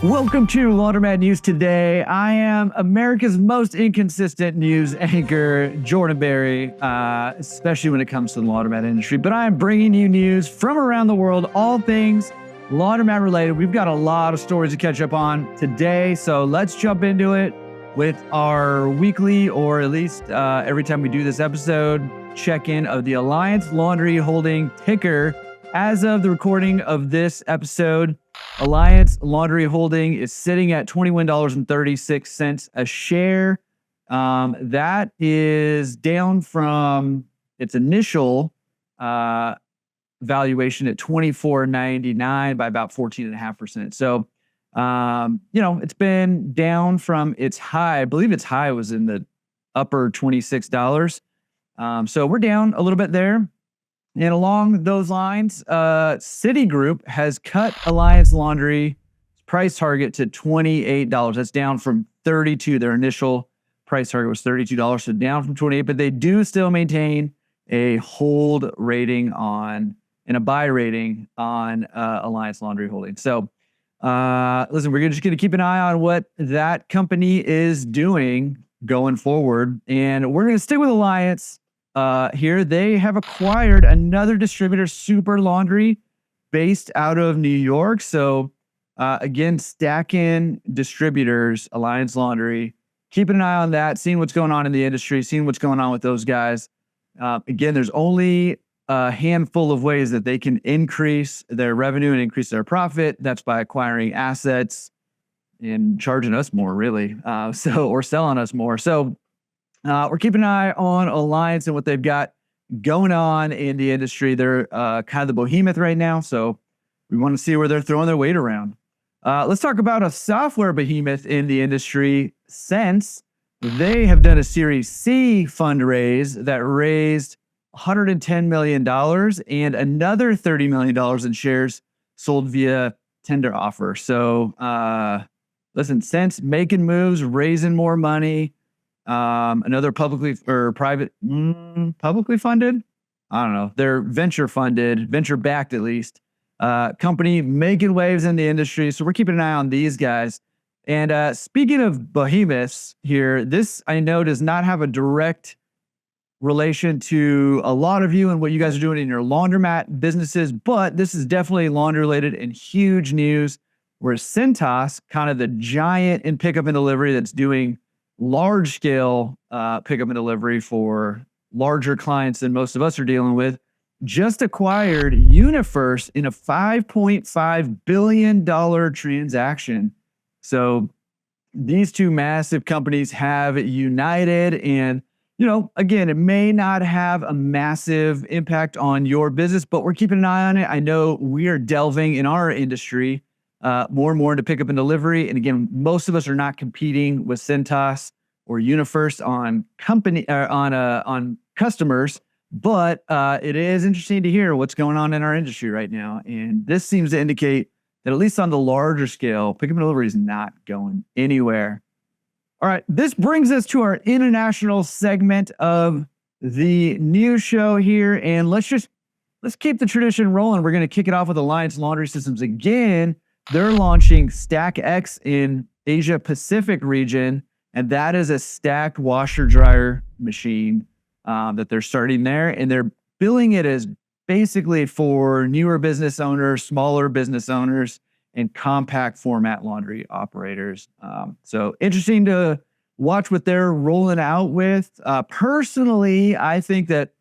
Welcome to Laundromat News Today. I am America's most inconsistent news anchor, Jordan Berry, especially when it comes to the laundromat industry. But I am bringing you news from around the world, all things laundromat related. We've got a lot of stories to catch up on today, so let's jump into it with our weekly, or at least every time we do this episode, check-in of the Alliance Laundry Holding ticker. As of the recording of this episode, Alliance Laundry Holding is sitting at $21.36 a share. That is down from its initial valuation at $24.99 by about 14.5%. So, it's been down from its high. I believe its high was in the upper $26. So we're down a little bit there. And along those lines, Citigroup has cut Alliance Laundry's price target to $28. That's down from $32. Their initial price target was $32, so down from $28. But they do still maintain a hold rating and a buy rating on Alliance Laundry Holding. So, listen, we're just going to keep an eye on what that company is doing going forward, and we're going to stick with Alliance. Here they have acquired another distributor, Super Laundry, based out of New York. So again, stacking distributors, Alliance Laundry, keeping an eye on that, seeing what's going on in the industry, seeing what's going on with those guys. Again, there's only a handful of ways that they can increase their revenue and increase their profit. That's by acquiring assets and charging us more, really, or selling us more. So we're keeping an eye on Alliance and what they've got going on in the industry. They're kind of the behemoth right now, so we want to see where they're throwing their weight around. Let's talk about a software behemoth in the industry, since they have done a Series C fundraise that raised $110 million and another $30 million in shares sold via tender offer. So listen, Sense making moves, raising more money. Another publicly funded, I don't know. They're venture backed at least, company making waves in the industry. So we're keeping an eye on these guys. And speaking of behemoths here, this I know does not have a direct relation to a lot of you and what you guys are doing in your laundromat businesses, but this is definitely laundry related and huge news, where Cintas, kind of the giant in pickup and delivery that's doing large scale pickup and delivery for larger clients than most of us are dealing with, just acquired UniFirst in a $5.5 billion transaction. So these two massive companies have united, and again, it may not have a massive impact on your business, but we're keeping an eye on it. I know we are delving in our industry more and more into pickup and delivery. And again, most of us are not competing with Cintas or UniFirst on customers, but it is interesting to hear what's going on in our industry right now. And this seems to indicate that at least on the larger scale, pickup and delivery is not going anywhere. All right, this brings us to our international segment of the news show here, and let's keep the tradition rolling. We're going to kick it off with Alliance Laundry Systems again. They're launching Stack X in Asia Pacific region, and that is a stacked washer dryer machine that they're starting there, and they're billing it as basically for newer business owners, smaller business owners, and compact format laundry operators. So interesting to watch what they're rolling out with. Personally, I think that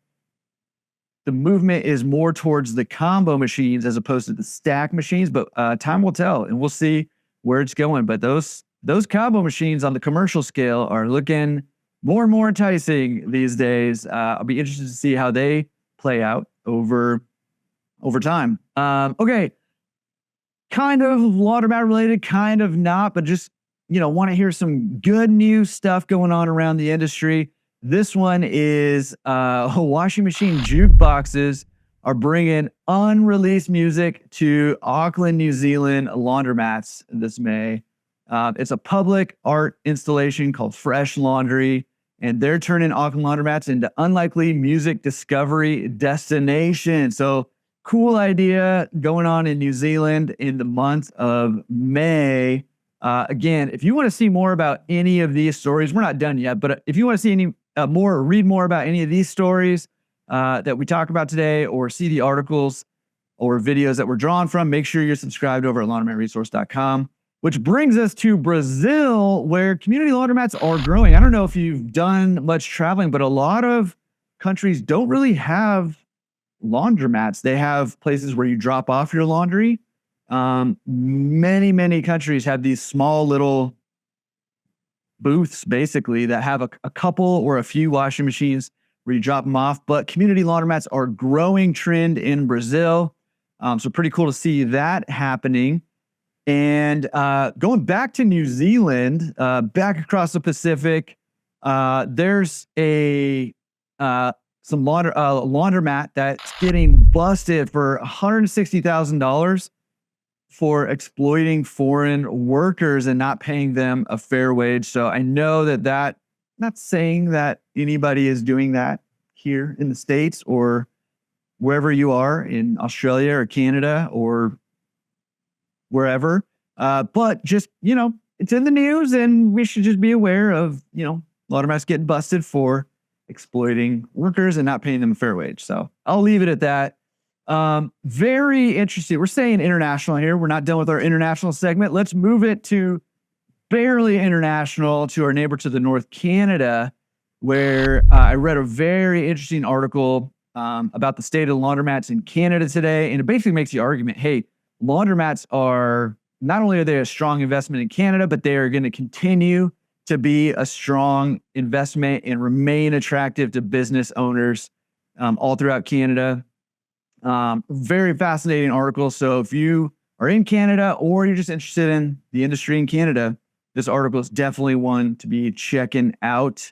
the movement is more towards the combo machines as opposed to the stack machines, but time will tell, and we'll see where it's going. But those combo machines on the commercial scale are looking more and more enticing these days. I'll be interested to see how they play out over time. Okay, kind of laundromat related, kind of not, but just want to hear some good news stuff going on around the industry. This one is washing machine jukeboxes are bringing unreleased music to Auckland, New Zealand laundromats this May. It's a public art installation called Fresh Laundry, and they're turning Auckland laundromats into unlikely music discovery destinations. So cool idea going on in New Zealand in the month of May. Again, if you want to see more about any of these stories, we're not done yet, but if you want to see any more, read more about any of these stories that we talk about today, or see the articles or videos that we're drawn from, make sure you're subscribed over at laundromatresource.com, which brings us to Brazil, where community laundromats are growing. I don't know if you've done much traveling, but a lot of countries don't really have laundromats. They have places where you drop off your laundry. Many countries have these small little booths, basically, that have a couple or a few washing machines where you drop them off. But community laundromats are a growing trend in Brazil. So pretty cool to see that happening. And going back to New Zealand, back across the Pacific, there's some laundromat that's getting busted for $160,000 for exploiting foreign workers and not paying them a fair wage. So I know that not saying that anybody is doing that here in the States or wherever you are in Australia or Canada or wherever, but just, it's in the news, and we should just be aware of, laundromats getting busted for exploiting workers and not paying them a fair wage. So I'll leave it at that. Very interesting. We're staying international here. We're not done with our international segment. Let's move it to barely international, to our neighbor to the north, Canada, where I read a very interesting article about the state of laundromats in Canada today. And it basically makes the argument, hey, laundromats are, not only are they a strong investment in Canada, but they are going to continue to be a strong investment and remain attractive to business owners all throughout Canada. Very fascinating article. So if you are in Canada or you're just interested in the industry in Canada, this article is definitely one to be checking out.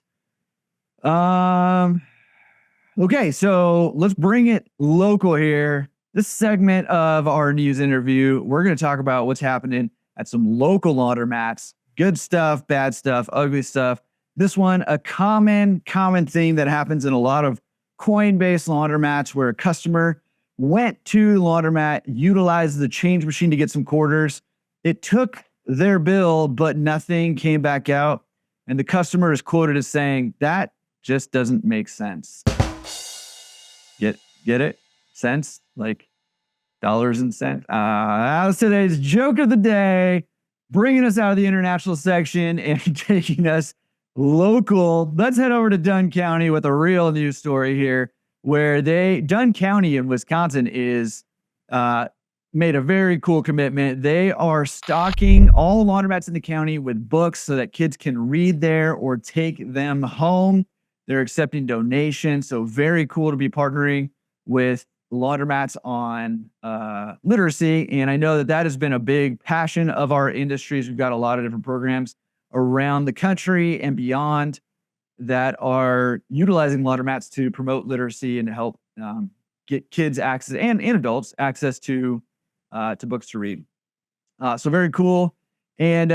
Okay, so let's bring it local here. This segment of our news interview, we're going to talk about what's happening at some local laundromats. Good stuff, bad stuff, ugly stuff. This one, a common theme that happens in a lot of coin-based laundromats, where a customer went to the laundromat, utilized the change machine to get some quarters. It took their bill, but nothing came back out. And the customer is quoted as saying, "That just doesn't make sense." Get it? Cents? Like dollars and cents? That's today's joke of the day, bringing us out of the international section and taking us local. Let's head over to Dunn County with a real news story here, where Dunn County in Wisconsin is made a very cool commitment. They are stocking all laundromats in the county with books so that kids can read there or take them home. They're accepting donations. So very cool to be partnering with laundromats on literacy. And I know that has been a big passion of our industries. We've got a lot of different programs around the country and beyond that are utilizing laundromats to promote literacy and to help get kids access and adults access to books to read. So very cool. And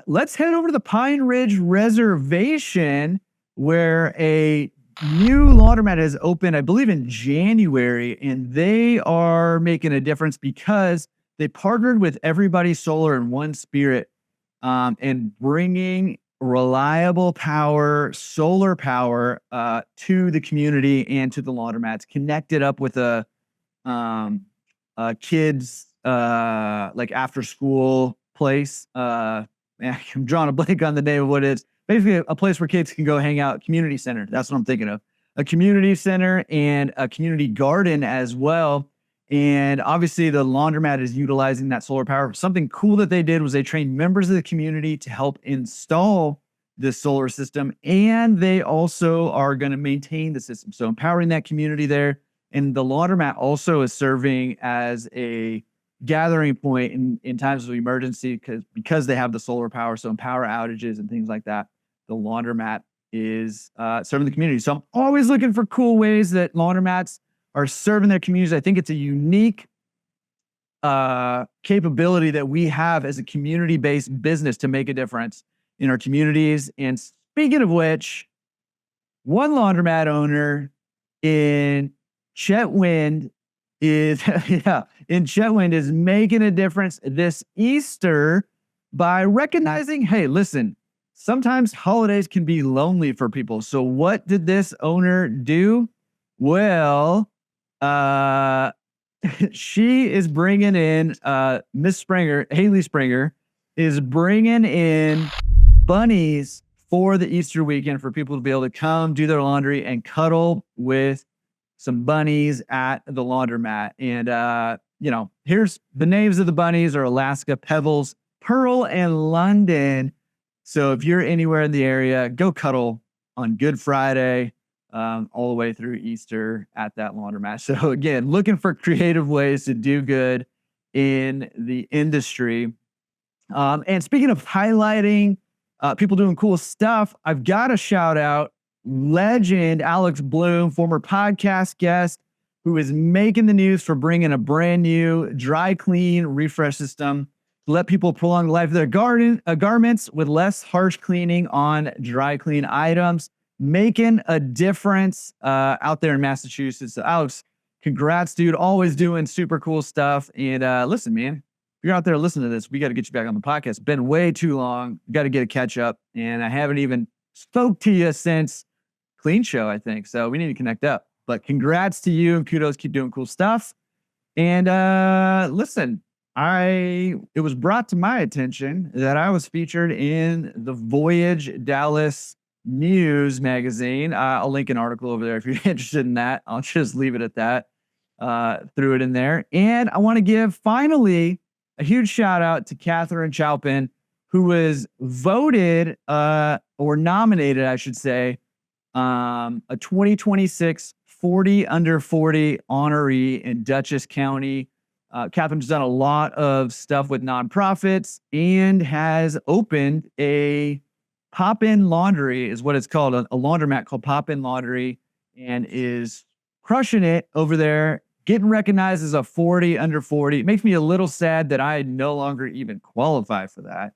let's head over to the Pine Ridge Reservation, where a new laundromat has opened, I believe, in January, and they are making a difference because they partnered with Everybody Solar in One Spirit and bringing reliable power, solar power to the community and to the laundromats, connected up with a kids like after school place. I'm drawing a blank on the name of what it is. Basically a place where kids can go hang out, community center. That's what I'm thinking of. A community center and a community garden as well. And obviously the laundromat is utilizing that solar power. Something cool that they did was they trained members of the community to help install this solar system. And they also are going to maintain the system. So empowering that community there. And the laundromat also is serving as a gathering point in times of emergency because they have the solar power. So in power outages and things like that, the laundromat is serving the community. So I'm always looking for cool ways that laundromats are serving their communities. I think it's a unique capability that we have as a community-based business to make a difference in our communities. And speaking of which, one laundromat owner in Chetwynd is yeah, in Chetwynd is making a difference this Easter by recognizing, hey, listen, sometimes holidays can be lonely for people. So what did this owner do? Well, uh, she is bringing in Miss Springer, Haley Springer, is bringing in bunnies for the Easter weekend for people to be able to come do their laundry and cuddle with some bunnies at the laundromat. And here's the names of the bunnies are Alaska, Pebbles, Pearl, and London. So if you're anywhere in the area, go cuddle on Good Friday, all the way through Easter at that laundromat. So again, looking for creative ways to do good in the industry. And speaking of highlighting people doing cool stuff, I've got to shout out legend Alex Bloom, former podcast guest, who is making the news for bringing a brand new dry clean refresh system to let people prolong the life of their garments with less harsh cleaning on dry clean items, making a difference out there in Massachusetts. So Alex, congrats, dude. Always doing super cool stuff. And listen, man, if you're out there listening to this, we got to get you back on the podcast. It's been way too long. Got to get a catch up. And I haven't even spoke to you since Clean Show, I think. So we need to connect up. But congrats to you and kudos. Keep doing cool stuff. And listen, it was brought to my attention that I was featured in the Voyage Dallas News magazine. I'll link an article over there if you're interested in that. I'll just leave it at that. Threw it in there. And I want to give finally a huge shout out to Catherine Chaupin, who was voted or nominated, I should say, a 2026 40 under 40 honoree in Dutchess County. Catherine's done a lot of stuff with nonprofits and has opened a Pop-In Laundry, is what it's called, a laundromat called Pop-In Laundry, and is crushing it over there, getting recognized as a 40 under 40. It makes me a little sad that I no longer even qualify for that.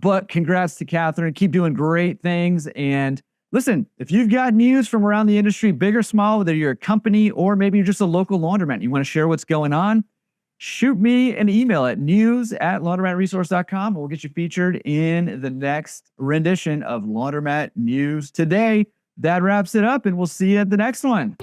But congrats to Catherine. Keep doing great things. And listen, if you've got news from around the industry, big or small, whether you're a company or maybe you're just a local laundromat, you want to share what's going on, shoot me an email at news@laundromatresource.com. We'll get you featured in the next rendition of Laundromat News Today. That wraps it up, and we'll see you at the next one.